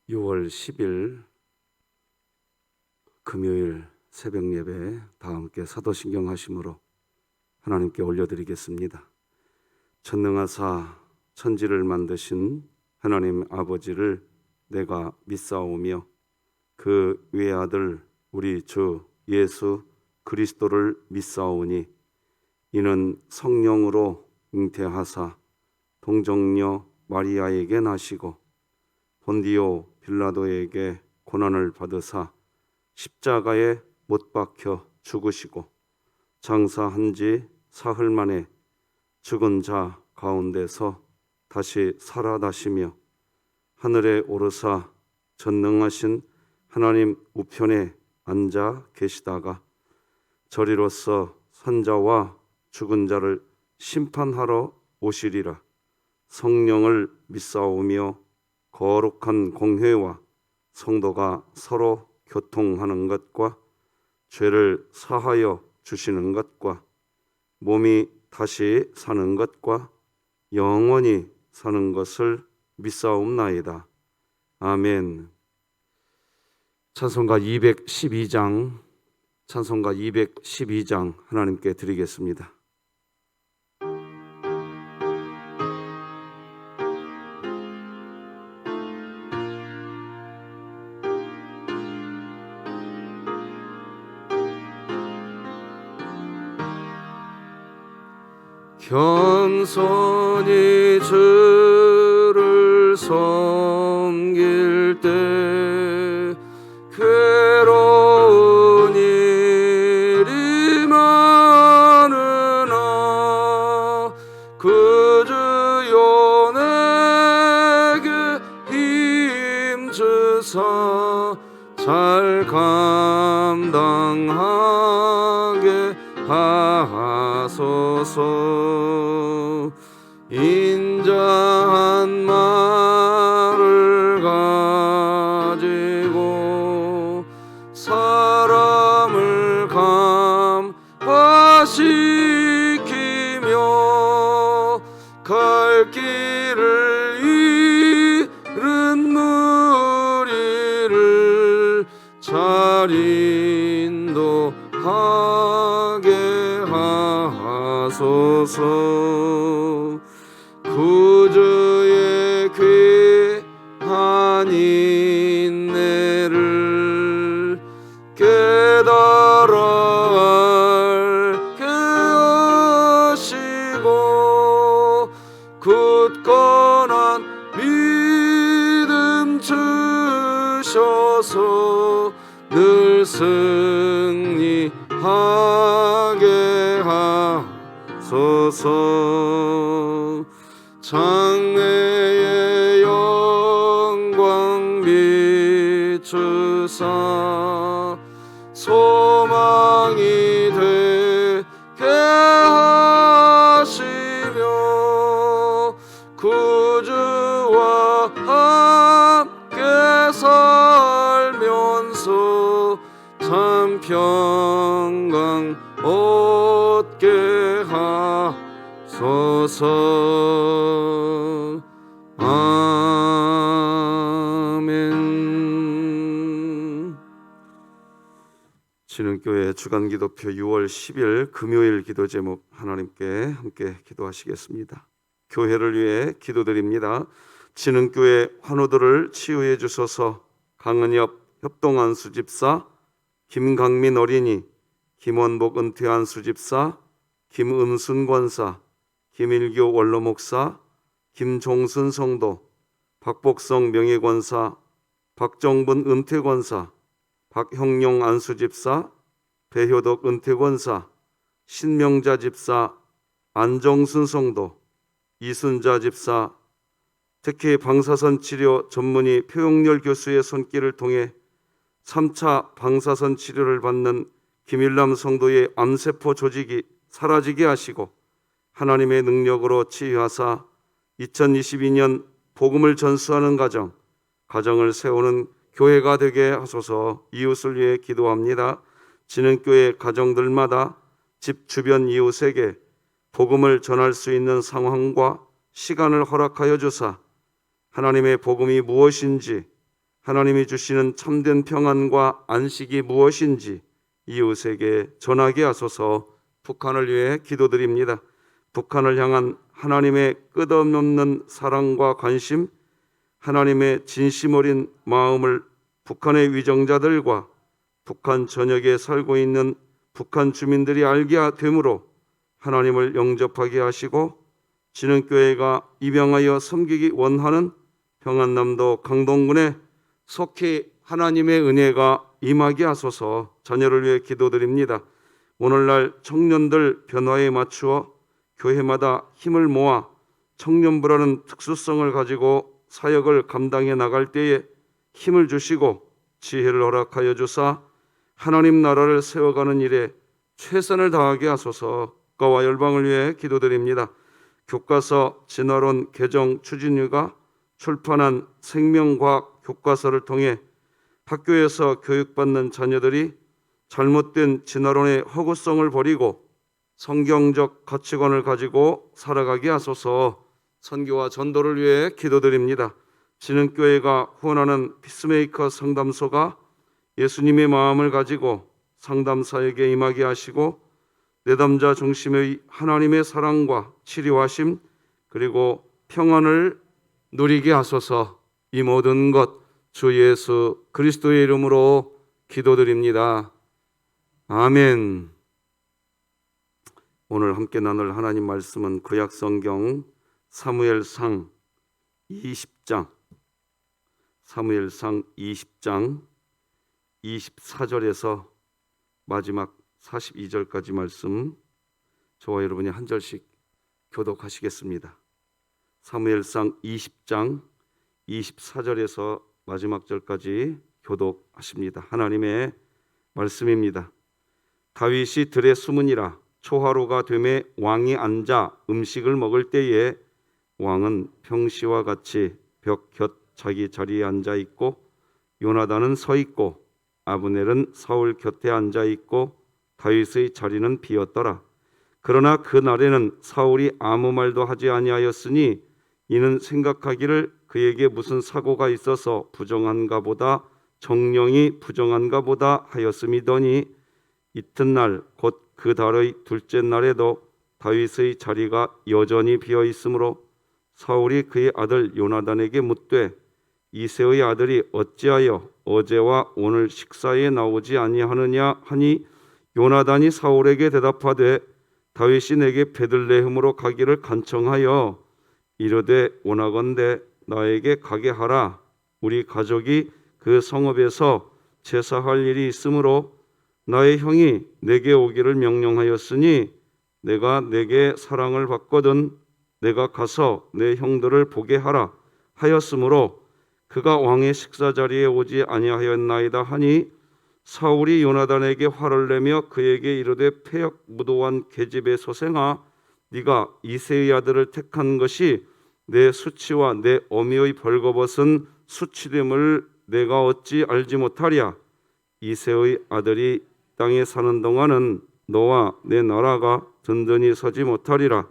6월 10일 금요일 새벽 예배 다 함께 사도신경 하심으로 하나님께 올려드리겠습니다. 전능하사 천지를 만드신 하나님 아버지를 내가 믿사오며 그 외아들 우리 주 예수 그리스도를 믿사오니 이는 성령으로 잉태하사 동정녀 마리아에게 나시고 본디오 빌라도에게 고난을 받으사 십자가에 못 박혀 죽으시고 장사한 지 사흘 만에 죽은 자 가운데서 다시 살아나시며 하늘에 오르사 전능하신 하나님 우편에 앉아 계시다가 저리로서 산자와 죽은 자를 심판하러 오시리라. 성령을 믿사오며 거룩한 공회와 성도가 서로 교통하는 것과 죄를 사하여 주시는 것과 몸이 다시 사는 것과 영원히 사는 것을 믿사옵나이다. 아멘. 찬송가 212장 하나님께 드리겠습니다. 겸손히 주를 섬길 때 괴로운 일이 많으나 그 주여 내게 힘 주사 잘 감당하게 하소서. 인자한 말을 가지고 사람을 감화시키며 갈 길을 잃은 무리를 잘 인도하게 하소서. 구주의 귀한 인내를 깨달아 알게 하시고 굳건한 믿음 주셔서 늘 승리하게 하소서. 장래의 영광 비추사 소망이 되게 하시며 구주와 함께 살면서 참 평강 얻게 하소서. 아멘. 진흥교회 주간기도표 6월 10일 금요일 기도 제목 하나님께 함께 기도하시겠습니다. 교회를 위해 기도드립니다. 진흥교회 환우들을 치유해 주소서. 강은엽 협동안 수집사, 김강민 어린이, 김원복 은퇴한 수집사, 김은순 권사, 김일교 원로 목사, 김종순 성도, 박복성 명예권사, 박정분 은퇴권사, 박형용 안수집사, 배효덕 은퇴권사, 신명자 집사, 안정순 성도, 이순자 집사, 특히 방사선 치료 전문의 표용렬 교수의 손길을 통해 3차 방사선 치료를 받는 김일남 성도의 암세포 조직이 사라지게 하시고 하나님의 능력으로 치유하사 2022년 복음을 전수하는 가정을 세우는 교회가 되게 하소서. 이웃을 위해 기도합니다. 진흥교회 가정들마다 집 주변 이웃에게 복음을 전할 수 있는 상황과 시간을 허락하여 주사 하나님의 복음이 무엇인지 하나님이 주시는 참된 평안과 안식이 무엇인지 이웃에게 전하게 하소서. 북한을 위해 기도드립니다. 북한을 향한 하나님의 끝없는 사랑과 관심, 하나님의 진심 어린 마음을 북한의 위정자들과 북한 전역에 살고 있는 북한 주민들이 알게 되므로 하나님을 영접하게 하시고 진흥교회가 입양하여 섬기기 원하는 평안남도 강동군에 속히 하나님의 은혜가 임하게 하소서. 자녀를 위해 기도드립니다. 오늘날 청년들 변화에 맞추어 교회마다 힘을 모아 청년부라는 특수성을 가지고 사역을 감당해 나갈 때에 힘을 주시고 지혜를 허락하여 주사 하나님 나라를 세워가는 일에 최선을 다하게 하소서. 국가와 열방을 위해 기도드립니다. 교과서 진화론 개정 추진위가 출판한 생명과학 교과서를 통해 학교에서 교육받는 자녀들이 잘못된 진화론의 허구성을 버리고 성경적 가치관을 가지고 살아가게 하소서. 선교와 전도를 위해 기도드립니다. 진흥교회가 후원하는 피스메이커 상담소가 예수님의 마음을 가지고 상담사에게 임하게 하시고 내담자 중심의 하나님의 사랑과 치료하심 그리고 평안을 누리게 하소서. 이 모든 것 주 예수 그리스도의 이름으로 기도드립니다. 아멘. 오늘 함께 나눌 하나님 말씀은 구약성경 사무엘상 20장 24절에서 마지막 42절까지 말씀, 저와 여러분이 한 절씩 교독하시겠습니다. 사무엘상 20장 24절에서 마지막 절까지 교독하십니다. 하나님의 말씀입니다. 다윗이 들에 숨으니라. 초하루가 되매 왕이 앉아 음식을 먹을 때에 왕은 평시와 같이 벽 곁 자기 자리에 앉아 있고 요나단은 서 있고 아브넬은 사울 곁에 앉아 있고 다윗의 자리는 비었더라. 그러나 그 날에는 사울이 아무 말도 하지 아니하였으니 이는 생각하기를 그에게 무슨 사고가 있어서 부정한가 보다 정령이 부정한가 보다 하였음이더니 이튿날 곧 그 달의 둘째 날에도 다윗의 자리가 여전히 비어 있으므로 사울이 그의 아들 요나단에게 묻되 이새의 아들이 어찌하여 어제와 오늘 식사에 나오지 아니하느냐 하니 요나단이 사울에게 대답하되 다윗이 내게 베들레헴으로 가기를 간청하여 이르되 원하건대 나에게 가게 하라. 우리 가족이 그 성읍에서 제사할 일이 있으므로 나의 형이 내게 오기를 명령하였으니 내가 내게 사랑을 받거든 내가 가서 내 형들을 보게 하라 하였으므로 그가 왕의 식사 자리에 오지 아니하였나이다 하니 사울이 요나단에게 화를 내며 그에게 이르되 패역 무도한 계집의 소생아 네가 이새의 아들을 택한 것이 내 수치와 내 어미의 벌거벗은 수치됨을 내가 어찌 알지 못하랴. 이새의 아들이 땅에 사는 동안은 너와 내 나라가 든든히 서지 못하리라.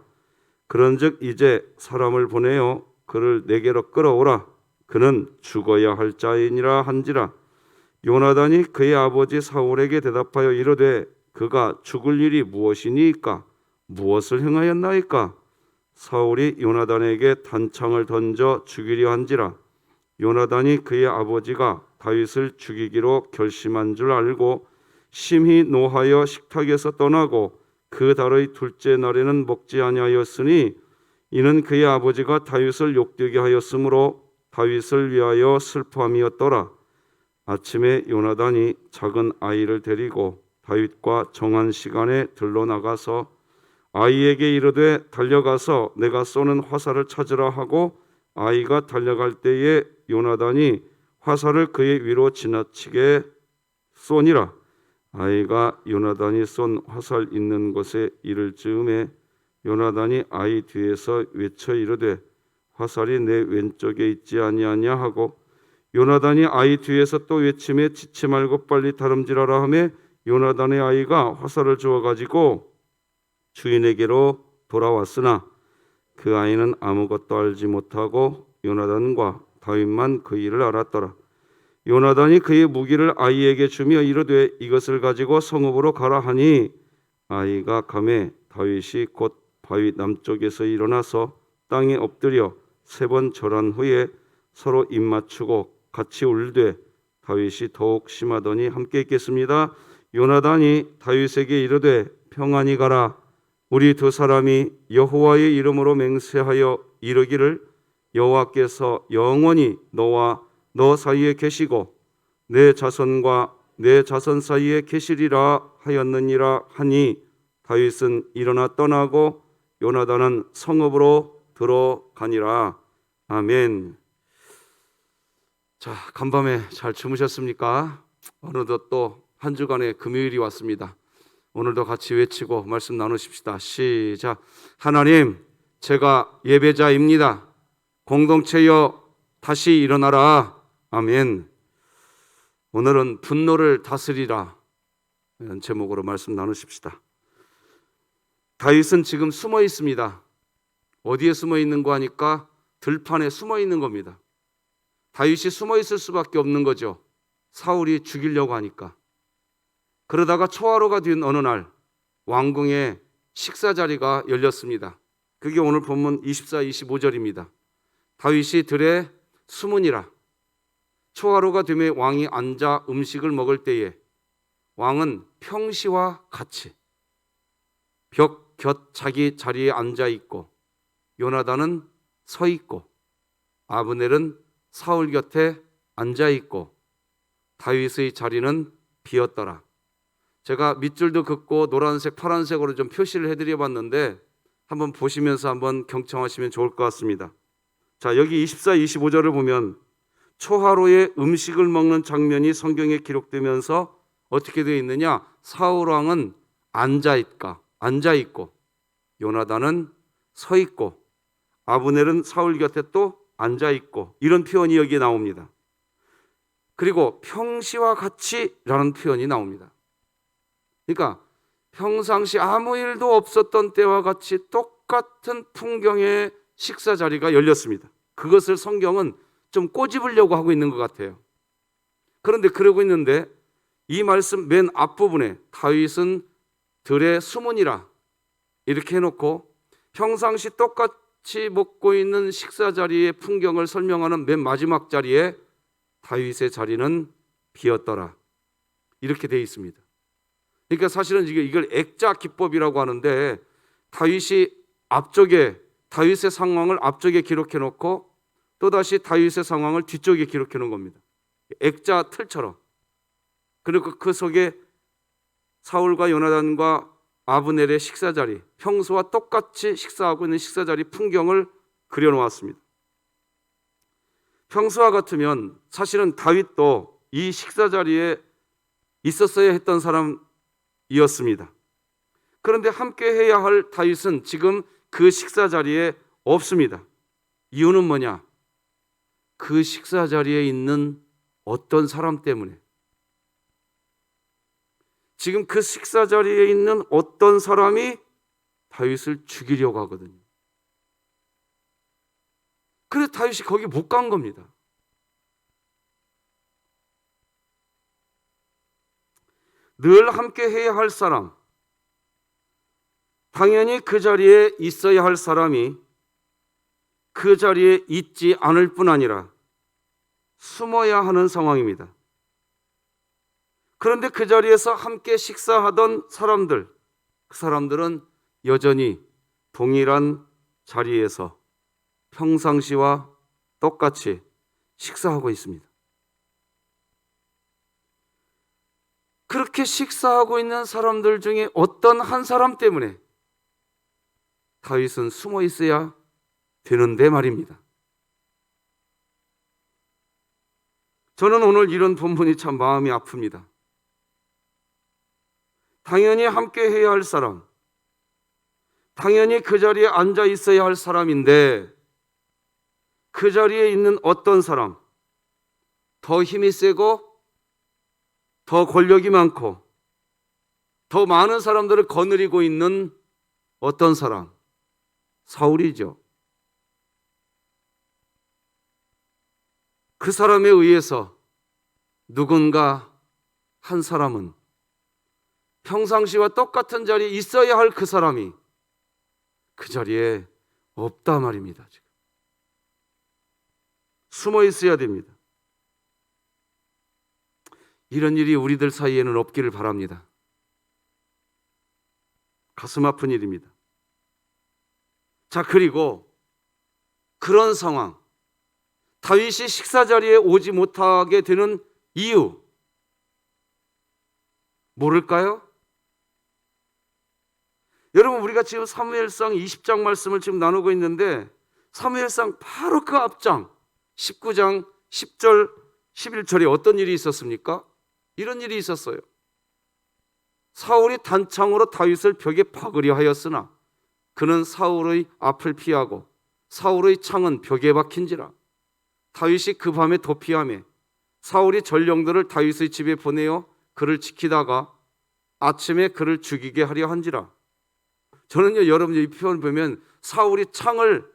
그런즉 이제 사람을 보내어 그를 내게로 끌어오라. 그는 죽어야 할 자이니라 한지라. 요나단이 그의 아버지 사울에게 대답하여 이르되 그가 죽을 일이 무엇이니까? 무엇을 행하였나이까? 사울이 요나단에게 단창을 던져 죽이려 한지라. 요나단이 그의 아버지가 다윗을 죽이기로 결심한 줄 알고 심히 노하여 식탁에서 떠나고 그 달의 둘째 날에는 먹지 아니하였으니 이는 그의 아버지가 다윗을 욕되게 하였으므로 다윗을 위하여 슬퍼함이었더라. 아침에 요나단이 작은 아이를 데리고 다윗과 정한 시간에 들러 나가서 아이에게 이르되 달려가서 내가 쏘는 화살을 찾으라 하고 아이가 달려갈 때에 요나단이 화살을 그의 위로 지나치게 쏘니라. 아이가 요나단이 쏜 화살 있는 곳에 이를 즈음에 요나단이 아이 뒤에서 외쳐 이르되 화살이 내 왼쪽에 있지 아니하냐 하고 요나단이 아이 뒤에서 또 외치매 지체 말고 빨리 다름질하라 하며 요나단의 아이가 화살을 주워 가지고 주인에게로 돌아왔으나 그 아이는 아무것도 알지 못하고 요나단과 다윗만 그 일을 알았더라. 요나단이 그의 무기를 아이에게 주며 이르되 이것을 가지고 성읍으로 가라 하니 아이가 가매 다윗이 곧 바위 남쪽에서 일어나서 땅에 엎드려 3번 절한 후에 서로 입맞추고 같이 울되 다윗이 더욱 심하더니 함께 있겠습니다. 요나단이 다윗에게 이르되 평안히 가라. 우리 두 사람이 여호와의 이름으로 맹세하여 이르기를 여호와께서 영원히 너와 너 사이에 계시고 내 자손과 내 자손 사이에 계시리라 하였느니라 하니 다윗은 일어나 떠나고 요나단은 성읍으로 들어가니라. 아멘. 자, 간밤에 잘 주무셨습니까? 어느덧 또 한 주간의 금요일이 왔습니다. 오늘도 같이 외치고 말씀 나누십시다. 시작. 하나님, 제가 예배자입니다. 공동체여 다시 일어나라. 아멘. 오늘은 분노를 다스리라 이런 제목으로 말씀 나누십시다. 다윗은 지금 숨어 있습니다. 어디에 숨어 있는 거 하니까 들판에 숨어 있는 겁니다. 다윗이 숨어 있을 수밖에 없는 거죠. 사울이 죽이려고 하니까. 그러다가 초하루가 된 어느 날 왕궁의 식사 자리가 열렸습니다. 그게 오늘 본문 24, 25절입니다. 다윗이 들에 숨으니라. 초하루가 되매 왕이 앉아 음식을 먹을 때에 왕은 평시와 같이 벽 곁 자기 자리에 앉아 있고 요나단은 서 있고 아브넬은 사울 곁에 앉아 있고 다윗의 자리는 비었더라. 제가 밑줄도 긋고 노란색, 파란색으로 좀 표시를 해드려 봤는데 한번 보시면서 한번 경청하시면 좋을 것 같습니다. 자, 여기 24, 25절을 보면 초하루에 음식을 먹는 장면이 성경에 기록되면서 어떻게 되어 있느냐? 사울 왕은 앉아 있고 요나단은 서 있고 아브넬은 사울 곁에 또 앉아 있고 이런 표현이 여기에 나옵니다. 그리고 평시와 같이라는 표현이 나옵니다. 그러니까 평상시 아무 일도 없었던 때와 같이 똑같은 풍경의 식사 자리가 열렸습니다. 그것을 성경은 좀 꼬집으려고 하고 있는 것 같아요. 그런데 그러고 있는데 이 말씀 맨 앞부분에 다윗은 들에 숨으니라 이렇게 해놓고 평상시 똑같이 먹고 있는 식사 자리의 풍경을 설명하는 맨 마지막 자리에 다윗의 자리는 비었더라 이렇게 되어 있습니다. 그러니까 사실은 이걸 액자 기법이라고 하는데 다윗이 앞쪽에 다윗의 상황을 앞쪽에 기록해 놓고 또다시 다윗의 상황을 뒤쪽에 기록해 놓은 겁니다. 액자 틀처럼. 그리고 그 속에 사울과 요나단과 아브넬의 식사 자리, 평소와 똑같이 식사하고 있는 식사 자리 풍경을 그려 놓았습니다. 평소와 같으면 사실은 다윗도 이 식사 자리에 있었어야 했던 사람이었습니다. 그런데 함께 해야 할 다윗은 지금 그 식사 자리에 없습니다. 이유는 뭐냐? 그 식사 자리에 있는 어떤 사람 때문에. 지금 그 식사 자리에 있는 어떤 사람이 다윗을 죽이려고 하거든요. 그래서 다윗이 거기 못 간 겁니다. 늘 함께 해야 할 사람, 당연히 그 자리에 있어야 할 사람이 그 자리에 있지 않을 뿐 아니라 숨어야 하는 상황입니다. 그런데 그 자리에서 함께 식사하던 사람들, 그 사람들은 여전히 동일한 자리에서 평상시와 똑같이 식사하고 있습니다. 그렇게 식사하고 있는 사람들 중에 어떤 한 사람 때문에 다윗은 숨어 있어야 되는데 말입니다. 저는 오늘 이런 본문이 참 마음이 아픕니다. 당연히 함께 해야 할 사람, 당연히 그 자리에 앉아 있어야 할 사람인데 그 자리에 있는 어떤 사람, 더 힘이 세고 더 권력이 많고 더 많은 사람들을 거느리고 있는 어떤 사람, 사울이죠. 그 사람에 의해서 누군가 한 사람은 평상시와 똑같은 자리에 있어야 할 그 사람이 그 자리에 없다 말입니다. 지금 숨어 있어야 됩니다. 이런 일이 우리들 사이에는 없기를 바랍니다. 가슴 아픈 일입니다. 자, 그리고 그런 상황, 다윗이 식사 자리에 오지 못하게 되는 이유 모를까요? 여러분, 우리가 지금 사무엘상 20장 말씀을 지금 나누고 있는데 사무엘상 바로 그 앞장 19장 10절 11절에 어떤 일이 있었습니까? 이런 일이 있었어요. 사울이 단창으로 다윗을 벽에 박으려 하였으나 그는 사울의 앞을 피하고 사울의 창은 벽에 박힌지라. 다윗이 그 밤에 도피하매 사울이 전령들을 다윗의 집에 보내어 그를 지키다가 아침에 그를 죽이게 하려 한지라. 저는요, 여러분 이 표현을 보면 사울이 창을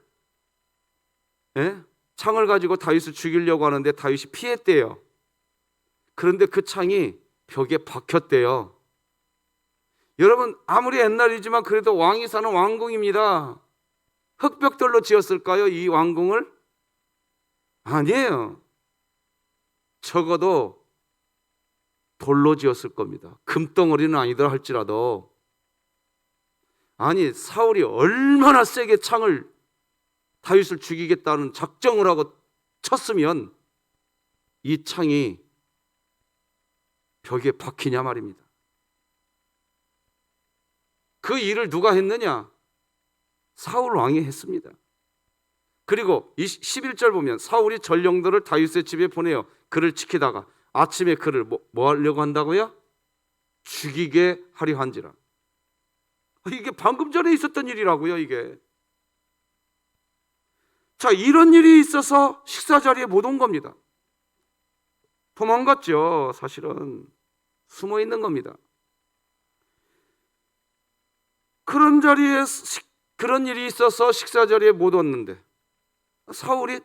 가지고 다윗을 죽이려고 하는데 다윗이 피했대요. 그런데 그 창이 벽에 박혔대요. 여러분, 아무리 옛날이지만 그래도 왕이 사는 왕궁입니다. 흙벽돌로 지었을까요, 이 왕궁을? 아니에요. 적어도 돌로 지었을 겁니다. 금덩어리는 아니더라 할지라도. 아니, 사울이 얼마나 세게 창을 다윗을 죽이겠다는 작정을 하고 쳤으면 이 창이 벽에 박히냐 말입니다. 그 일을 누가 했느냐? 사울 왕이 했습니다. 그리고 11절 보면 사울이 전령들을 다윗의 집에 보내어 그를 지키다가 아침에 그를 뭐 하려고 한다고요? 죽이게 하려 한지라. 이게 방금 전에 있었던 일이라고요, 이게. 자, 이런 일이 있어서 식사 자리에 못 온 겁니다. 도망갔죠. 사실은 숨어 있는 겁니다. 그런 일이 있어서 식사 자리에 못 왔는데 사울이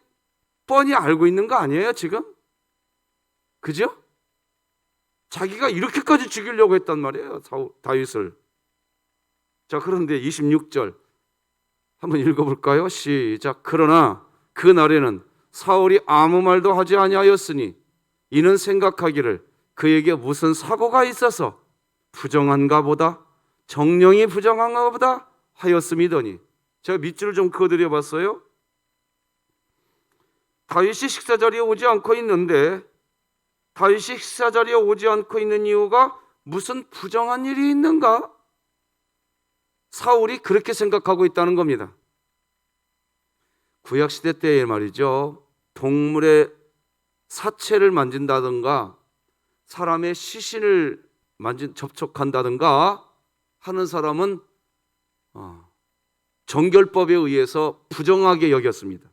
뻔히 알고 있는 거 아니에요, 지금? 그죠? 자기가 이렇게까지 죽이려고 했단 말이에요, 다윗을. 자, 그런데 26절 한번 읽어볼까요? 시작. 그러나 그 날에는 사울이 아무 말도 하지 아니하였으니 이는 생각하기를 그에게 무슨 사고가 있어서 부정한가 보다, 정령이 부정한가 보다 하였음이더니. 제가 밑줄을 좀 그어드려 봤어요. 다윗이 식사 자리에 오지 않고 있는데 다윗이 식사 자리에 오지 않고 있는 이유가 무슨 부정한 일이 있는가? 사울이 그렇게 생각하고 있다는 겁니다. 구약시대 때에 말이죠, 동물의 사체를 만진다든가 사람의 시신을 접촉한다든가 하는 사람은 정결법에 의해서 부정하게 여겼습니다.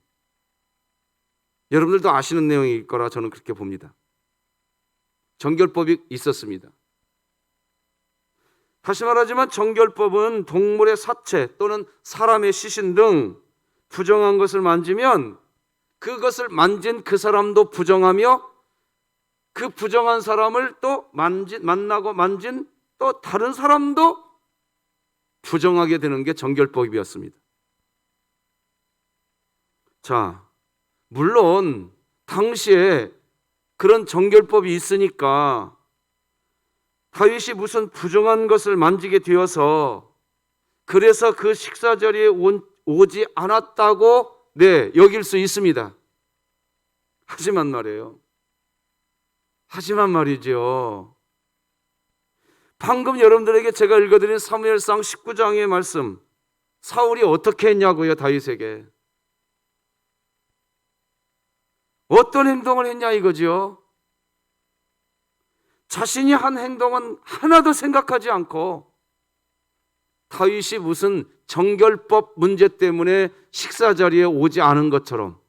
여러분들도 아시는 내용일 거라 저는 그렇게 봅니다. 정결법이 있었습니다. 다시 말하지만 정결법은 동물의 사체 또는 사람의 시신 등 부정한 것을 만지면 그것을 만진 그 사람도 부정하며 그 부정한 사람을 또 만나고 만진 또 다른 사람도 부정하게 되는 게 정결법이었습니다. 자, 물론 당시에 그런 정결법이 있으니까 다윗이 무슨 부정한 것을 만지게 되어서 그래서 그 식사 자리에 오지 않았다고 여길 수 있습니다. 하지만 말이죠, 방금 여러분들에게 제가 읽어드린 사무엘상 19장의 말씀, 사울이 어떻게 했냐고요? 다윗에게 어떤 행동을 했냐 이거죠. 자신이 한 행동은 하나도 생각하지 않고 다윗이 무슨 정결법 문제 때문에 식사 자리에 오지 않은 것처럼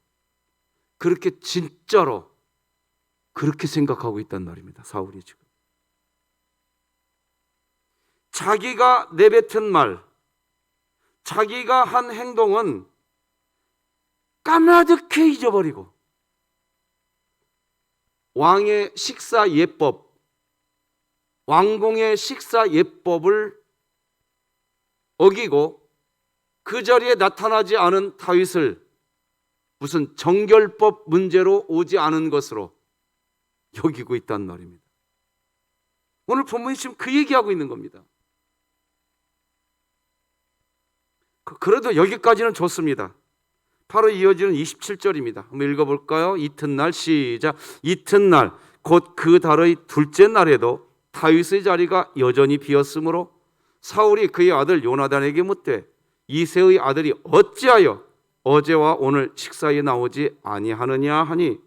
그렇게 진짜로 그렇게 생각하고 있단 말입니다. 사울이 지금 자기가 내뱉은 말, 자기가 한 행동은 까마득히 잊어버리고 왕의 식사 예법, 왕궁의 식사 예법을 어기고 그 자리에 나타나지 않은 다윗을 무슨 정결법 문제로 오지 않은 것으로 여기고 있단 말입니다. 오늘 본문이 지금 그 얘기하고 있는 겁니다. 그래도 여기까지는 좋습니다. 바로 이어지는 27절입니다. 한번 읽어볼까요? 이튿날 시작. 이튿날 곧 그 달의 둘째 날에도 다윗의 자리가 여전히 비었으므로 사울이 그의 아들 요나단에게 묻되 이새의 아들이 어찌하여 어제와 오늘 식사에 나오지 아니하느냐 하니,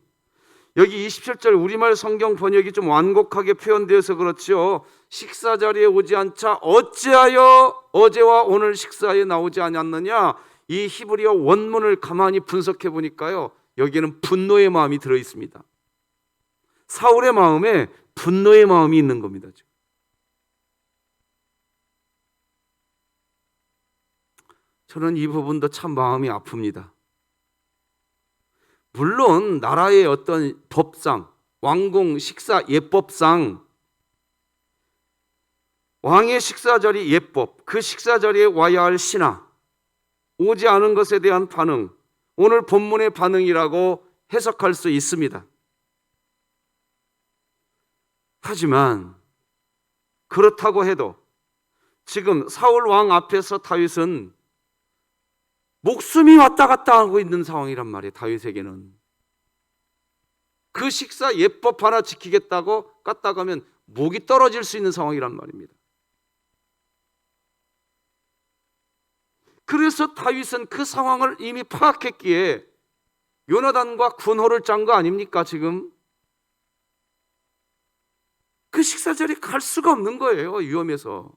여기 27절 우리말 성경 번역이 좀 완곡하게 표현되어서 그렇지요. 식사 자리에 오지 않자 어찌하여 어제와 오늘 식사에 나오지 않았느냐, 이 히브리어 원문을 가만히 분석해 보니까요, 여기에는 분노의 마음이 들어 있습니다. 사울의 마음에 분노의 마음이 있는 겁니다. 지금. 저는 이 부분도 참 마음이 아픕니다. 물론 나라의 어떤 법상, 왕궁 식사 예법상 왕의 식사 자리 예법, 그 식사 자리에 와야 할 신하, 오지 않은 것에 대한 반응, 오늘 본문의 반응이라고 해석할 수 있습니다. 하지만 그렇다고 해도 지금 사울 왕 앞에서 다윗은 목숨이 왔다 갔다 하고 있는 상황이란 말이에요. 다윗에게는 그 식사 예법 하나 지키겠다고 까딱하면 목이 떨어질 수 있는 상황이란 말입니다. 그래서 다윗은 그 상황을 이미 파악했기에 요나단과 군호를 짠 거 아닙니까? 지금 그 식사 자리에 갈 수가 없는 거예요. 위험해서.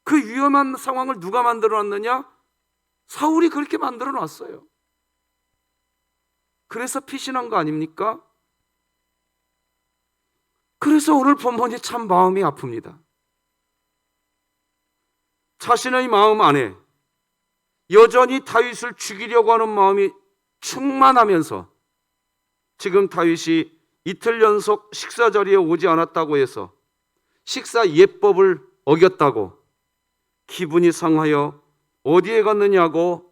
그 위험한 상황을 누가 만들어 놨느냐? 사울이 그렇게 만들어 놨어요. 그래서 피신한 거 아닙니까? 그래서 오늘 본문이 참 마음이 아픕니다. 자신의 마음 안에 여전히 다윗을 죽이려고 하는 마음이 충만하면서 지금 다윗이 이틀 연속 식사 자리에 오지 않았다고 해서 식사 예법을 어겼다고 기분이 상하여 어디에 갔느냐고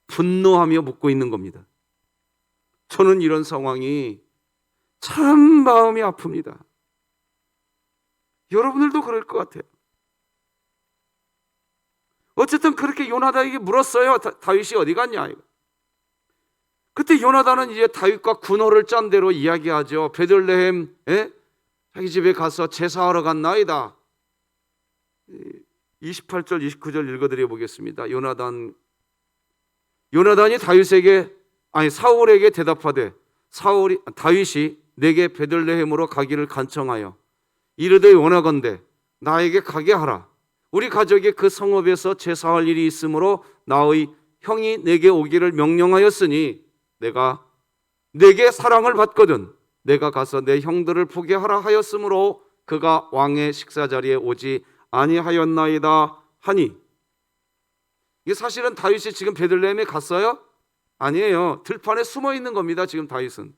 분노하며 묻고 있는 겁니다. 저는 이런 상황이 참 마음이 아픕니다. 여러분들도 그럴 것 같아요. 어쨌든 그렇게 요나단에게 물었어요. 다윗이 어디 갔냐. 그때 요나단은 이제 다윗과 군호를 짠 대로 이야기하죠. 베들레헴 자기 집에 가서 제사하러 갔나이다. 28절 29절 읽어드려 보겠습니다. 요나단이 사울에게 대답하되 다윗이 내게 베들레헴으로 가기를 간청하여 이르되 원하건대 나에게 가게 하라. 우리 가족이 그 성읍에서 제사할 일이 있으므로 나의 형이 내게 오기를 명령하였으니 내가 내게 사랑을 받거든 내가 가서 내 형들을 보게 하라 하였으므로 그가 왕의 식사 자리에 오지 아니하였나이다 하니, 이게 사실은 다윗이 지금 베들레헴에 갔어요? 아니에요. 들판에 숨어 있는 겁니다. 지금 다윗은.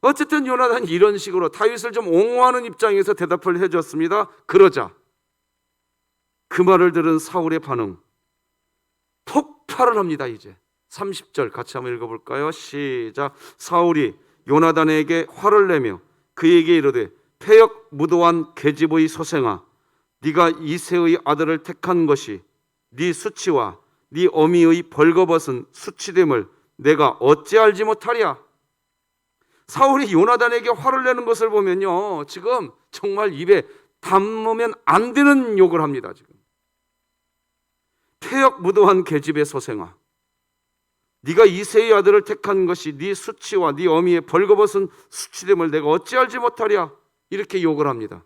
어쨌든 요나단이 이런 식으로 다윗을 좀 옹호하는 입장에서 대답을 해줬습니다. 그러자 그 말을 들은 사울의 반응, 폭발을 합니다. 이제 30절 같이 한번 읽어볼까요? 시작. 사울이 요나단에게 화를 내며 그에게 이르되 패역 무도한 계집의 소생아, 네가 이새의 아들을 택한 것이 네 수치와 네 어미의 벌거벗은 수치됨을 내가 어찌 알지 못하랴. 사울이 요나단에게 화를 내는 것을 보면요, 지금 정말 입에 담으면 안 되는 욕을 합니다. 지금 패역 무도한 계집의 소생아, 네가 이새의 아들을 택한 것이 네 수치와 네 어미의 벌거벗은 수치됨을 내가 어찌 알지 못하랴. 이렇게 욕을 합니다.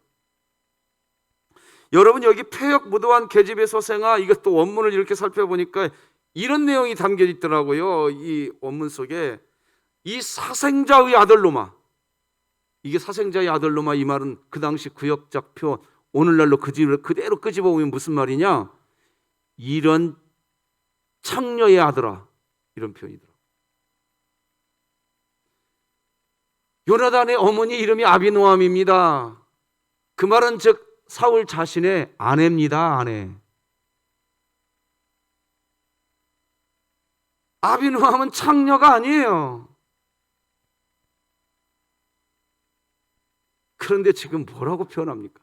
여러분, 여기 패역 무도한 계집의 소생아, 이것도 원문을 이렇게 살펴보니까 이런 내용이 담겨 있더라고요. 이 원문 속에 이 사생자의 아들로마, 이게 사생자의 아들로마, 이 말은 그 당시 구역작 표 오늘날로 그대로 끄집어 보면 무슨 말이냐, 이런 창녀의 아들아, 이런 표현이더라고요. 요나단의 어머니 이름이 아비노암입니다. 그 말은 즉 사울 자신의 아내입니다. 아내. 아비노암은 창녀가 아니에요. 그런데 지금 뭐라고 표현합니까?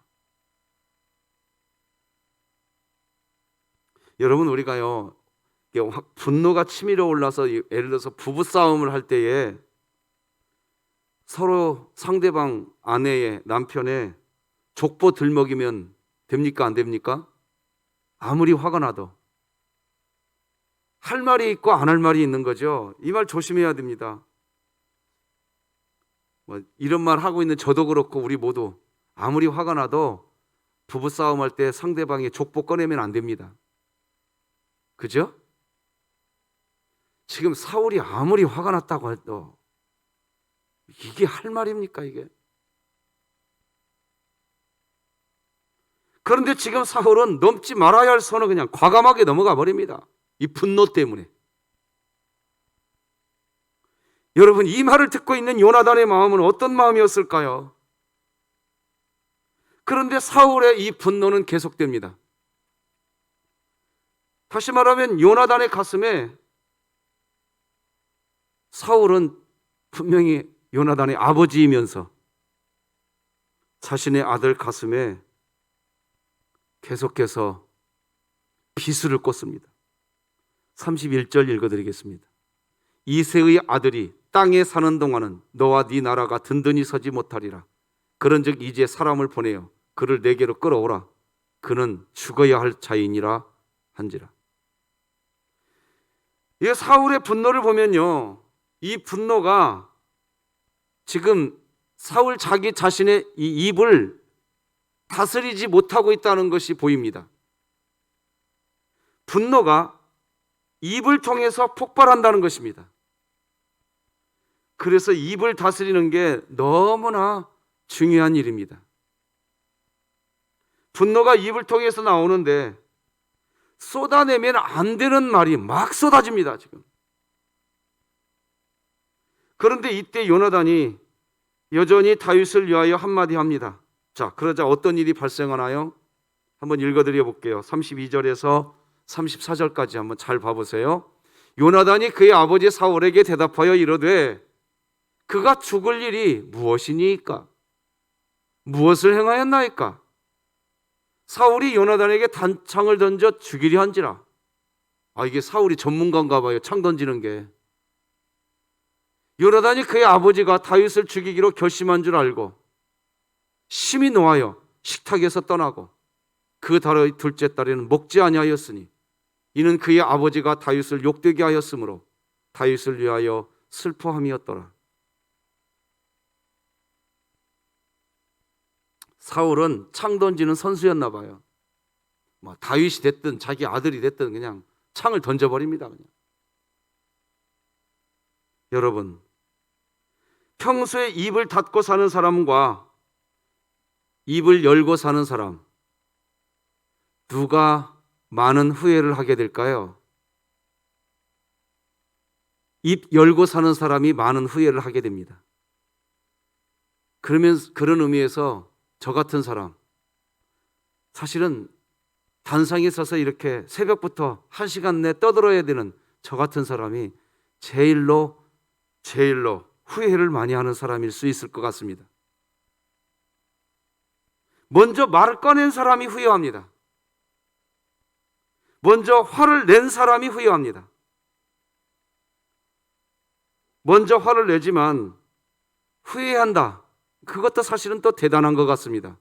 여러분, 우리가요, 분노가 치밀어 올라서 예를 들어서 부부싸움을 할 때에 서로 상대방 아내의 남편의 족보 들먹이면 됩니까? 안 됩니까? 아무리 화가 나도 할 말이 있고 안 할 말이 있는 거죠. 이 말 조심해야 됩니다. 이런 말 하고 있는 저도 그렇고 우리 모두 아무리 화가 나도 부부싸움 할 때 상대방의 족보 꺼내면 안 됩니다. 그죠? 지금 사울이 아무리 화가 났다고 해도 이게 할 말입니까, 이게? 그런데 지금 사울은 넘지 말아야 할 선을 그냥 과감하게 넘어가 버립니다. 이 분노 때문에. 여러분, 이 말을 듣고 있는 요나단의 마음은 어떤 마음이었을까요? 그런데 사울의 이 분노는 계속됩니다. 다시 말하면 요나단의 가슴에 사울은 분명히 요나단의 아버지이면서 자신의 아들 가슴에 계속해서 비수를 꽂습니다. 31절 읽어드리겠습니다. 이새의 아들이 땅에 사는 동안은 너와 네 나라가 든든히 서지 못하리라. 그런즉 이제 사람을 보내어 그를 내게로 끌어오라. 그는 죽어야 할 자이니라 한지라. 이 사울의 분노를 보면요, 이 분노가 지금 사울 자기 자신의 이 입을 다스리지 못하고 있다는 것이 보입니다. 분노가 입을 통해서 폭발한다는 것입니다. 그래서 입을 다스리는 게 너무나 중요한 일입니다. 분노가 입을 통해서 나오는데 쏟아내면 안 되는 말이 막 쏟아집니다, 지금. 그런데 이때 요나단이 여전히 다윗을 위하여 한마디 합니다. 자, 그러자 어떤 일이 발생하나요? 한번 읽어드려 볼게요. 32절에서 34절까지 한번 잘 봐보세요. 요나단이 그의 아버지 사울에게 대답하여 이르되 그가 죽을 일이 무엇이니까? 무엇을 행하였나이까? 사울이 요나단에게 단창을 던져 죽이려 한지라. 이게 사울이 전문가인가 봐요, 창 던지는 게. 요나단이 그의 아버지가 다윗을 죽이기로 결심한 줄 알고 심히 노하여 식탁에서 떠나고 그 달의 둘째 달에는 먹지 아니하였으니 이는 그의 아버지가 다윗을 욕되게 하였으므로 다윗을 위하여 슬퍼함이었더라. 사울은 창 던지는 선수였나 봐요. 다윗이 됐든 자기 아들이 됐든 그냥 창을 던져버립니다, 그냥. 여러분, 평소에 입을 닫고 사는 사람과 입을 열고 사는 사람, 누가 많은 후회를 하게 될까요? 입 열고 사는 사람이 많은 후회를 하게 됩니다. 그런 의미에서 저 같은 사람, 사실은 단상에 서서 이렇게 새벽부터 1시간 내 떠들어야 되는 저 같은 사람이 제일로 후회를 많이 하는 사람일 수 있을 것 같습니다. 먼저 말을 꺼낸 사람이 후회합니다. 먼저 화를 낸 사람이 후회합니다. 먼저 화를 내지만 후회한다. 그것도 사실은 또 대단한 것 같습니다.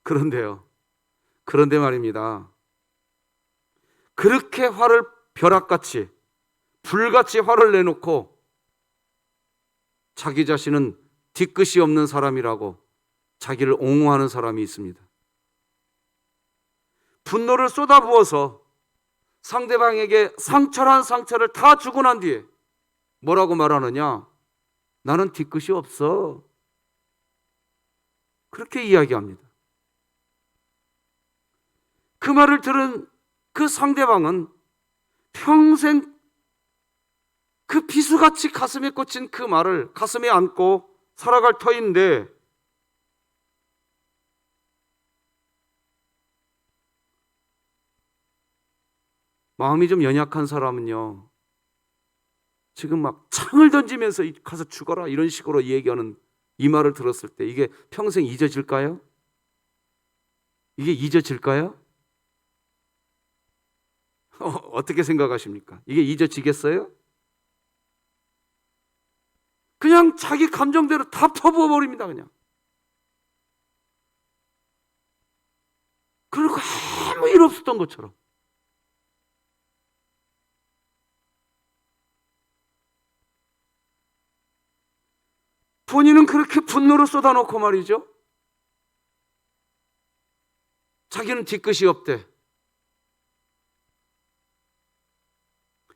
그런데 말입니다. 그렇게 화를 벼락같이 불같이 화를 내놓고 자기 자신은 뒤끝이 없는 사람이라고 자기를 옹호하는 사람이 있습니다. 분노를 쏟아부어서 상대방에게 상처란 상처를 다 주고 난 뒤에 뭐라고 말하느냐? 나는 뒤끝이 없어. 그렇게 이야기합니다. 그 말을 들은 그 상대방은 평생 그 비수같이 가슴에 꽂힌 그 말을 가슴에 안고 살아갈 터인데 마음이 좀 연약한 사람은요, 지금 막 창을 던지면서 가서 죽어라 이런 식으로 얘기하는 이 말을 들었을 때 이게 평생 잊어질까요? 이게 잊어질까요? 어떻게 생각하십니까? 이게 잊어지겠어요? 그냥 자기 감정대로 다 퍼부어버립니다. 그냥. 그리고 아무 일 없었던 것처럼. 본인은 그렇게 분노를 쏟아놓고 말이죠, 자기는 뒤끝이 없대.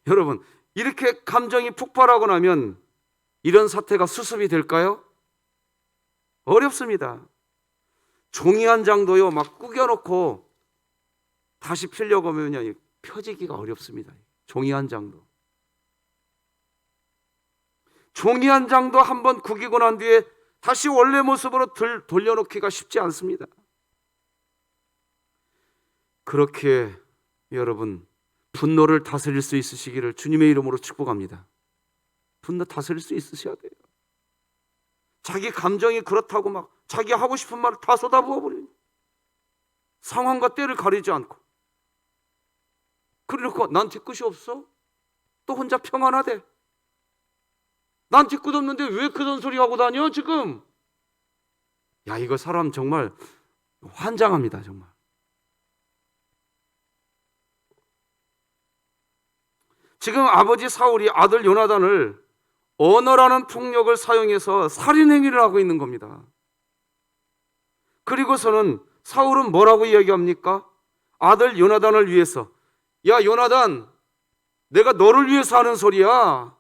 여러분, 이렇게 감정이 폭발하고 나면 이런 사태가 수습이 될까요? 어렵습니다. 종이 한 장도요, 막 구겨놓고 다시 펴려고 하면요, 펴지기가 어렵습니다. 종이 한 장도. 종이 한 장도 한번 구기고 난 뒤에 다시 원래 모습으로 돌려놓기가 쉽지 않습니다. 그렇게 여러분, 분노를 다스릴 수 있으시기를 주님의 이름으로 축복합니다. 분노 다스릴 수 있으셔야 돼요. 자기 감정이 그렇다고 막 자기 하고 싶은 말을 다 쏟아부어 버려요. 상황과 때를 가리지 않고. 그래놓고 난 뒤끝이 없어? 또 혼자 평안하대. 난 뒤끝 없는데 왜 그런 소리 하고 다녀 지금? 야, 이거 사람 정말 환장합니다. 정말. 지금 아버지 사울이 아들 요나단을 언어라는 폭력을 사용해서 살인 행위를 하고 있는 겁니다. 그리고서는 사울은 뭐라고 이야기합니까? 아들 요나단을 위해서, 야 요나단, 내가 너를 위해서 하는 소리야.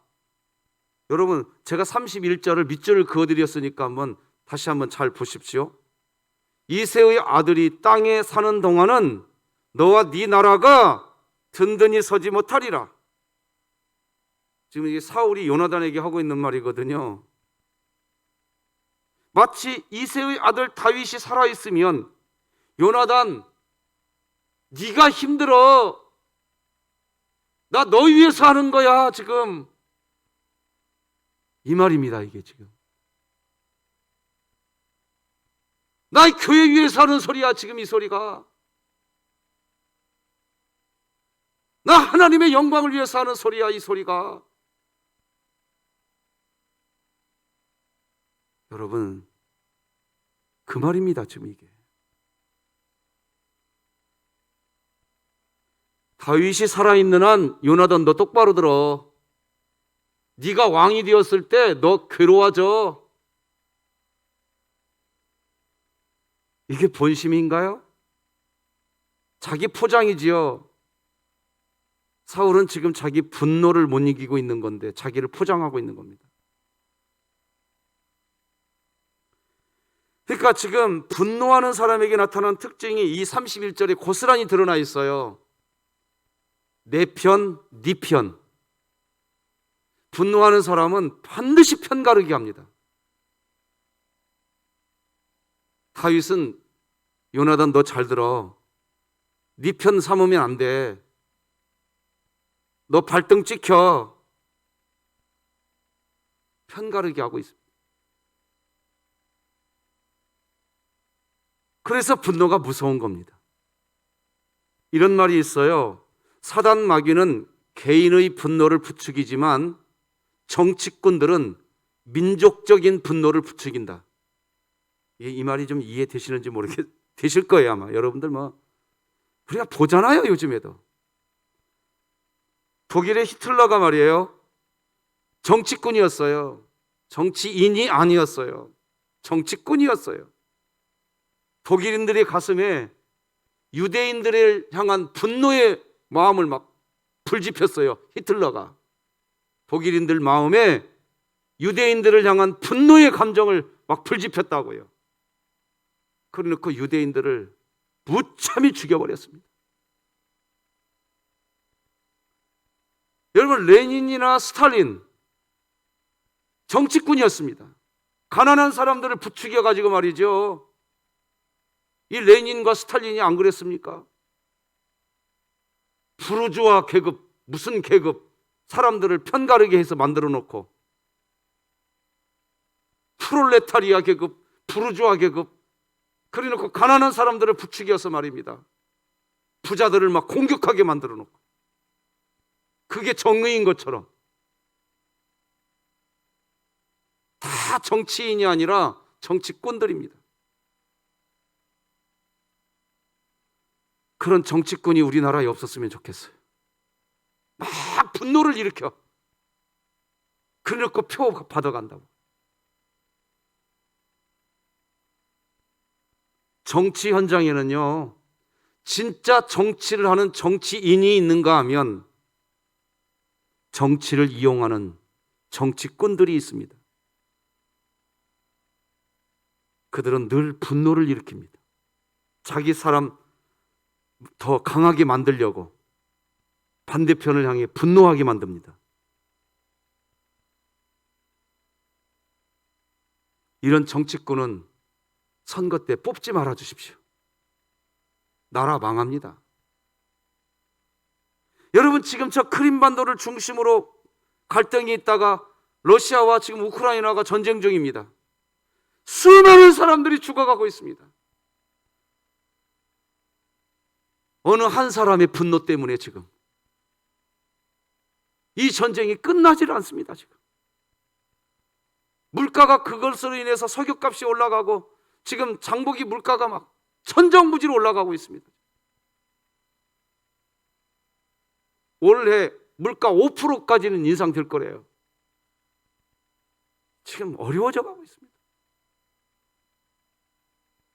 여러분, 제가 31절을 밑줄을 그어드렸으니까 다시 한번 잘 보십시오. 이새의 아들이 땅에 사는 동안은 너와 네 나라가 든든히 서지 못하리라. 지금 이게 사울이 요나단에게 하고 있는 말이거든요. 마치 이새의 아들 다윗이 살아있으면 요나단, 네가 힘들어. 나 너 위해서 하는 거야 지금. 이 말입니다. 이게 지금 나 교회 위해서 하는 소리야 지금 이 소리가. 나 하나님의 영광을 위해서 하는 소리야 이 소리가. 여러분, 그 말입니다. 지금 이게 다윗이 살아있는 한 요나단 너 똑바로 들어. 네가 왕이 되었을 때 너 괴로워져. 이게 본심인가요? 자기 포장이지요. 사울은 지금 자기 분노를 못 이기고 있는 건데 자기를 포장하고 있는 겁니다. 그러니까 지금 분노하는 사람에게 나타나는 특징이 이 31절에 고스란히 드러나 있어요. 내 편, 네 편. 분노하는 사람은 반드시 편가르기 합니다. 다윗은 요나단 너 잘 들어. 네 편 삼으면 안 돼. 너 발등 찍혀. 편가르기 하고 있습니다. 그래서 분노가 무서운 겁니다. 이런 말이 있어요. 사단 마귀는 개인의 분노를 부추기지만 정치꾼들은 민족적인 분노를 부추긴다. 이 말이 좀 이해되시는지 되실 거예요 아마. 여러분들 우리가 보잖아요 요즘에도. 독일의 히틀러가 말이에요, 정치꾼이었어요. 정치인이 아니었어요. 정치꾼이었어요. 독일인들의 가슴에 유대인들을 향한 분노의 마음을 막 불지폈어요. 히틀러가 독일인들 마음에 유대인들을 향한 분노의 감정을 막 불지폈다고요. 그래놓고 유대인들을 무참히 죽여버렸습니다. 여러분, 레닌이나 스탈린, 정치꾼이었습니다. 가난한 사람들을 부추겨 가지고 말이죠. 이 레닌과 스탈린이 안 그랬습니까? 부르주아 계급, 무슨 계급, 사람들을 편가르게 해서 만들어 놓고 프롤레타리아 계급, 부르주아 계급, 그래 놓고 가난한 사람들을 부추겨서 말입니다. 부자들을 막 공격하게 만들어 놓고, 그게 정의인 것처럼. 다 정치인이 아니라 정치꾼들입니다. 그런 정치꾼이 우리나라에 없었으면 좋겠어요. 막 분노를 일으켜, 그래놓고 표 받아간다고. 정치 현장에는요, 진짜 정치를 하는 정치인이 있는가 하면 정치를 이용하는 정치꾼들이 있습니다. 그들은 늘 분노를 일으킵니다. 자기 사람 더 강하게 만들려고 반대편을 향해 분노하게 만듭니다. 이런 정치꾼은 선거 때 뽑지 말아 주십시오. 나라 망합니다. 여러분, 지금 저 크림반도를 중심으로 갈등이 있다가 러시아와 지금 우크라이나가 전쟁 중입니다. 수많은 사람들이 죽어가고 있습니다. 어느 한 사람의 분노 때문에 지금 이 전쟁이 끝나질 않습니다. 지금 물가가 그것으로 인해서 석유값이 올라가고 지금 장보기 물가가 막 천정부지로 올라가고 있습니다. 올해 물가 5%까지는 인상될 거래요. 지금 어려워져 가고 있습니다.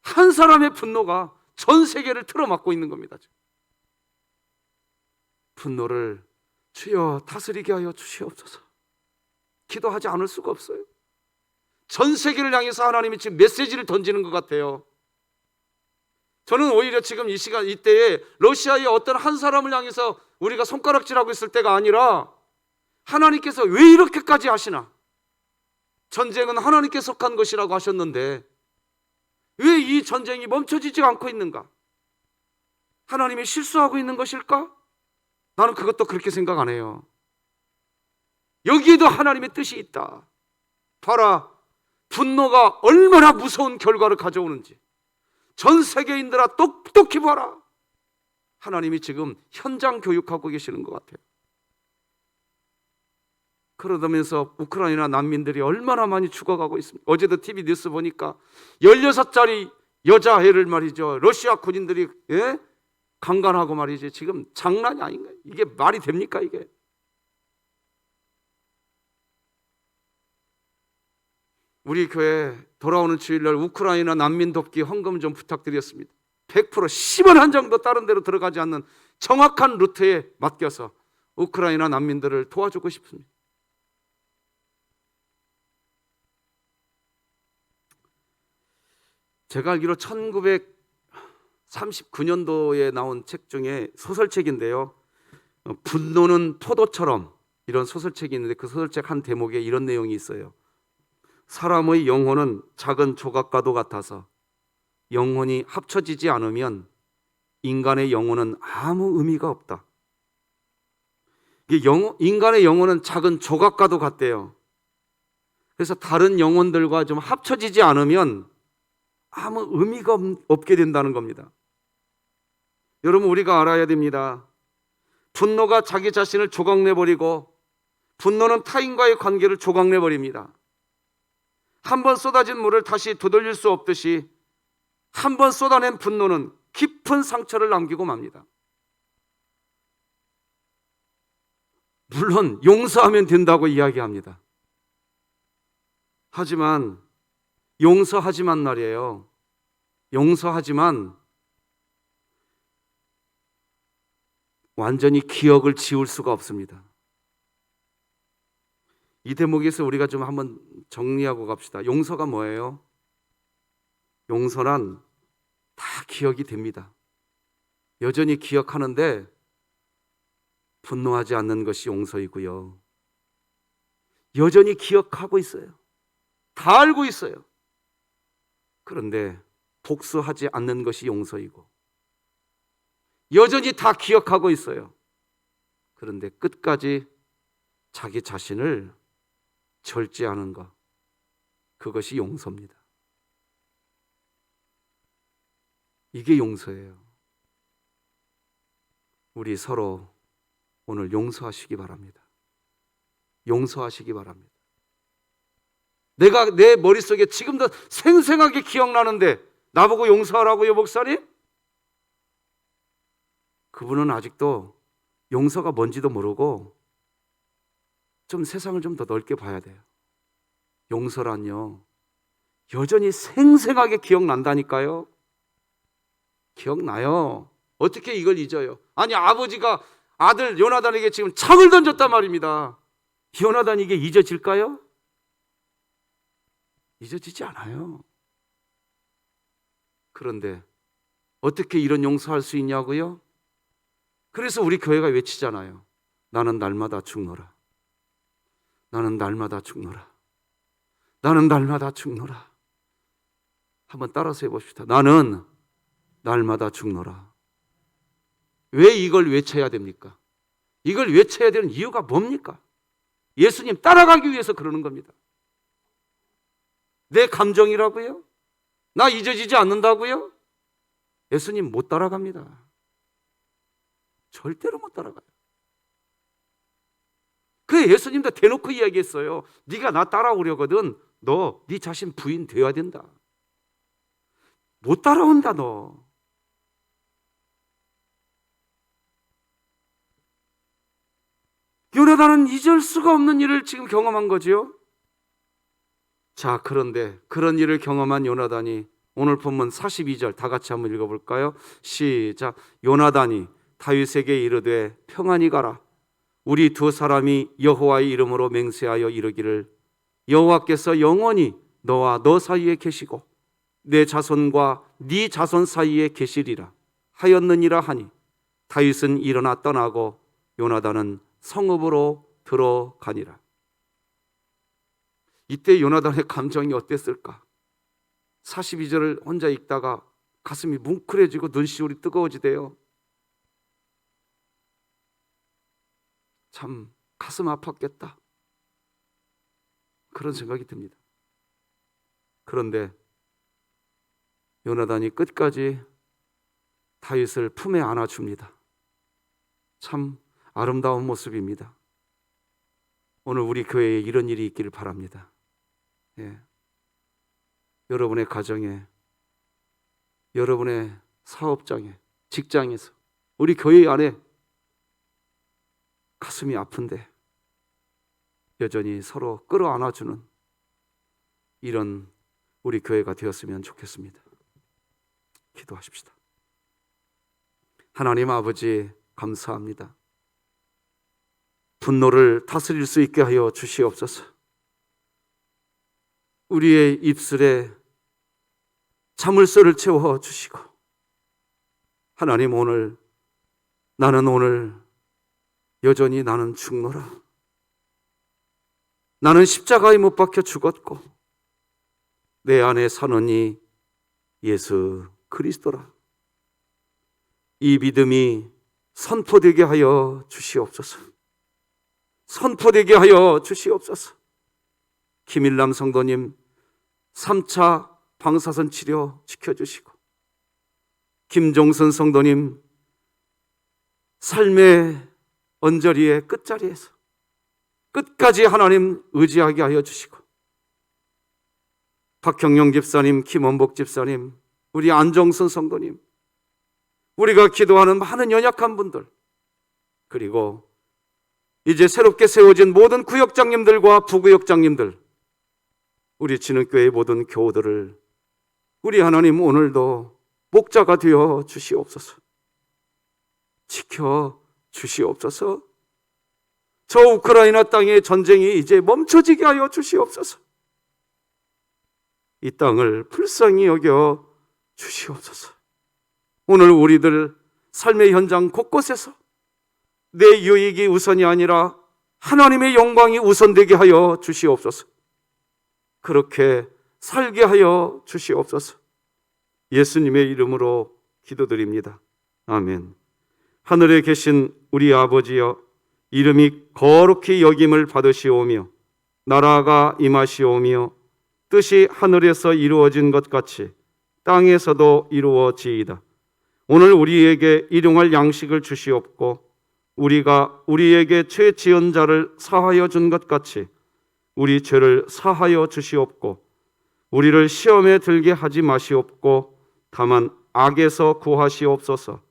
한 사람의 분노가 전 세계를 틀어막고 있는 겁니다. 지금. 분노를 주여 다스리게 하여 주시옵소서. 기도하지 않을 수가 없어요. 전 세계를 향해서 하나님이 지금 메시지를 던지는 것 같아요. 저는 오히려 지금 이 시간 이때에 러시아의 어떤 한 사람을 향해서 우리가 손가락질하고 있을 때가 아니라 하나님께서 왜 이렇게까지 하시나? 전쟁은 하나님께 속한 것이라고 하셨는데 왜 이 전쟁이 멈춰지지 않고 있는가? 하나님이 실수하고 있는 것일까? 나는 그것도 그렇게 생각 안 해요. 여기에도 하나님의 뜻이 있다. 봐라, 분노가 얼마나 무서운 결과를 가져오는지 전 세계인들아 똑똑히 봐라. 하나님이 지금 현장 교육하고 계시는 것 같아요. 그러면서 우크라이나 난민들이 얼마나 많이 죽어가고 있습니다. 어제도 TV 뉴스 보니까 16살짜리 여자애를 말이죠, 러시아 군인들이 강간하고 말이지. 지금 장난이 아닌가요? 이게 말이 됩니까 이게? 우리 교회 돌아오는 주일날 우크라이나 난민 돕기 헌금 좀 부탁드렸습니다. 100% 10원 한 정도 다른 데로 들어가지 않는 정확한 루트에 맡겨서 우크라이나 난민들을 도와주고 싶습니다. 제가 알기로 1939년도에 나온 책 중에 소설책인데요, 분노는 포도처럼, 이런 소설책이 있는데 그 소설책 한 대목에 이런 내용이 있어요. 사람의 영혼은 작은 조각과도 같아서 영혼이 합쳐지지 않으면 인간의 영혼은 아무 의미가 없다. 인간의 영혼은 작은 조각과도 같대요. 그래서 다른 영혼들과 좀 합쳐지지 않으면 아무 의미가 없게 된다는 겁니다. 여러분, 우리가 알아야 됩니다. 분노가 자기 자신을 조각내버리고 분노는 타인과의 관계를 조각내버립니다. 한 번 쏟아진 물을 다시 되돌릴 수 없듯이 한 번 쏟아낸 분노는 깊은 상처를 남기고 맙니다. 물론 용서하면 된다고 이야기합니다. 하지만 용서하지만 말이에요, 용서하지만 완전히 기억을 지울 수가 없습니다. 이 대목에서 우리가 좀 한번 정리하고 갑시다. 용서가 뭐예요? 용서란 다 기억이 됩니다. 여전히 기억하는데 분노하지 않는 것이 용서이고요. 여전히 기억하고 있어요. 다 알고 있어요. 그런데 복수하지 않는 것이 용서이고 여전히 다 기억하고 있어요. 그런데 끝까지 자기 자신을 절제하는 것, 그것이 용서입니다. 이게 용서예요. 우리 서로 오늘 용서하시기 바랍니다. 용서하시기 바랍니다. 내가 내 머릿속에 지금도 생생하게 기억나는데 나보고 용서하라고요, 목사님? 그분은 아직도 용서가 뭔지도 모르고 좀 세상을 좀 더 넓게 봐야 돼요. 용서란요, 여전히 생생하게 기억난다니까요. 기억나요. 어떻게 이걸 잊어요? 아니, 아버지가 아들 요나단에게 지금 창을 던졌단 말입니다. 요나단이 이게 잊어질까요? 잊어지지 않아요. 그런데 어떻게 이런 용서할 수 있냐고요? 그래서 우리 교회가 외치잖아요. 나는 날마다 죽노라. 나는 날마다 죽노라. 나는 날마다 죽노라. 한번 따라서 해봅시다. 나는 날마다 죽노라. 왜 이걸 외쳐야 됩니까? 이걸 외쳐야 되는 이유가 뭡니까? 예수님 따라가기 위해서 그러는 겁니다. 내 감정이라고요? 나 잊어지지 않는다고요? 예수님 못 따라갑니다. 절대로 못 따라가요. 그래, 예수님도 대놓고 이야기했어요. 네가 나 따라오려거든 너 네 자신 부인 되어야 된다. 못 따라온다 너. 요나단은 잊을 수가 없는 일을 지금 경험한 거지요. 자, 그런데 그런 일을 경험한 요나단이 오늘 본문 42절 다 같이 한번 읽어볼까요? 시작. 요나단이 다윗에게 이르되 평안히 가라. 우리 두 사람이 여호와의 이름으로 맹세하여 이르기를 여호와께서 영원히 너와 너 사이에 계시고 내 자손과 네 자손 사이에 계시리라 하였느니라 하니 다윗은 일어나 떠나고 요나단은 성읍으로 들어가니라. 이때 요나단의 감정이 어땠을까? 42절을 혼자 읽다가 가슴이 뭉클해지고 눈시울이 뜨거워지대요. 참 가슴 아팠겠다, 그런 생각이 듭니다. 그런데 요나단이 끝까지 다윗을 품에 안아줍니다. 참 아름다운 모습입니다. 오늘 우리 교회에 이런 일이 있기를 바랍니다. 예. 여러분의 가정에, 여러분의 사업장에, 직장에서, 우리 교회 안에 가슴이 아픈데 여전히 서로 끌어안아주는 이런 우리 교회가 되었으면 좋겠습니다. 기도하십시다. 하나님 아버지, 감사합니다. 분노를 다스릴 수 있게 하여 주시옵소서. 우리의 입술에 참을성을 채워 주시고, 하나님 나는 오늘 여전히 나는 죽노라. 나는 십자가에 못 박혀 죽었고 내 안에 사는 이 예수 그리스도라. 이 믿음이 선포되게 하여 주시옵소서. 선포되게 하여 주시옵소서. 김일남 성도님 3차 방사선 치료 지켜주시고, 김종선 성도님 삶의 언저리의 끝자리에서 끝까지 하나님 의지하게 하여 주시고, 박형영 집사님, 김원복 집사님, 우리 안정선 성도님, 우리가 기도하는 많은 연약한 분들, 그리고 이제 새롭게 세워진 모든 구역장님들과 부구역장님들, 우리 진흥교회의 모든 교우들을 우리 하나님 오늘도 목자가 되어 주시옵소서. 지켜 주시옵소서. 저 우크라이나 땅의 전쟁이 이제 멈춰지게 하여 주시옵소서. 이 땅을 불쌍히 여겨 주시옵소서. 오늘 우리들 삶의 현장 곳곳에서 내 유익이 우선이 아니라 하나님의 영광이 우선되게 하여 주시옵소서. 그렇게 살게 하여 주시옵소서. 예수님의 이름으로 기도드립니다. 아멘. 하늘에 계신 우리 아버지여, 이름이 거룩히 여김을 받으시오며 나라가 임하시오며 뜻이 하늘에서 이루어진 것 같이 땅에서도 이루어지이다. 오늘 우리에게 일용할 양식을 주시옵고 우리가 우리에게 죄 지은 자를 사하여 준 것 같이 우리 죄를 사하여 주시옵고 우리를 시험에 들게 하지 마시옵고 다만 악에서 구하시옵소서.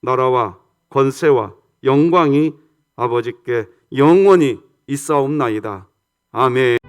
나라와 권세와 영광이 아버지께 영원히 있사옵나이다. 아멘.